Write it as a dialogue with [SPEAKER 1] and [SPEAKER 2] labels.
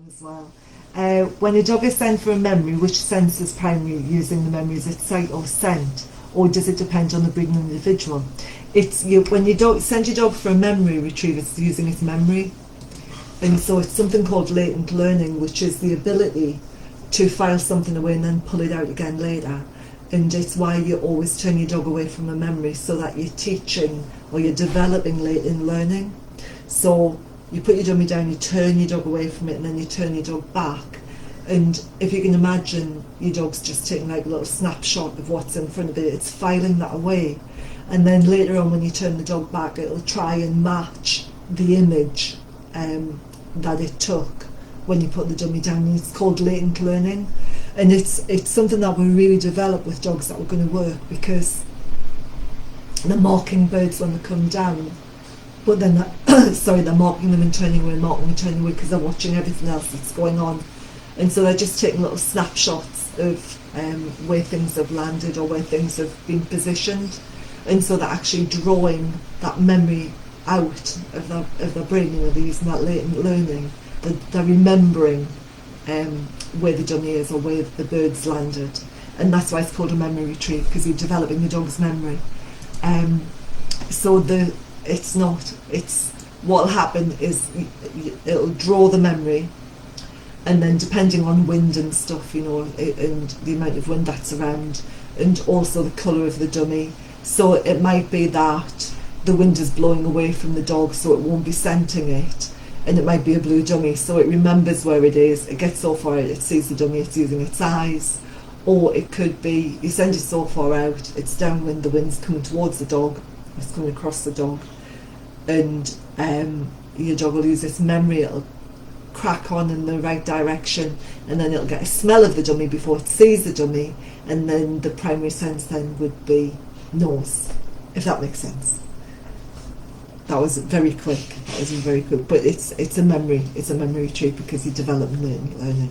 [SPEAKER 1] as well. When a dog is sent for a memory, which sense is primary using the memory? Is it sight or scent, or does it depend on the breeding individual? When you send your dog for a memory retrieve, it's using its memory, and so it's something called latent learning, which is the ability to file something away and then pull it out again later. And it's why you always turn your dog away from a memory, so that you're teaching or you're developing latent learning. So you put your dummy down, you turn your dog away from it, and then you turn your dog back. And if you can imagine, your dog's just taking like a little snapshot of what's in front of it, it's filing that away. And then later on, when you turn the dog back, it'll try and match the image that it took when you put the dummy down. And it's called latent learning. And it's something that we really develop with dogs that are going to work, because the mockingbirds, when they come down, but then they're marking them and turning away, marking and turning away, because they're watching everything else that's going on. And so they're just taking little snapshots of where things have landed or where things have been positioned. And so they're actually drawing that memory out of their brain, they're using that latent learning. They're remembering where the dummy is or where the bird's landed. And that's why it's called a memory retrieve, because you're developing the dog's memory. It's what'll happen is it'll draw the memory, and then depending on wind and stuff, and the amount of wind that's around, and also the colour of the dummy. So it might be that the wind is blowing away from the dog, so it won't be scenting it, and it might be a blue dummy, so it remembers where it is, it gets so far out, it sees the dummy, it's using its eyes. Or it could be you send it so far out, it's downwind, the wind's coming towards the dog, it's coming across the dog, and your dog will use its memory, it'll crack on in the right direction, and then it'll get a smell of the dummy before it sees the dummy, and then the primary sense then would be nose, if that makes sense. That was very quick, but it's a memory retrieve, because you develop learning.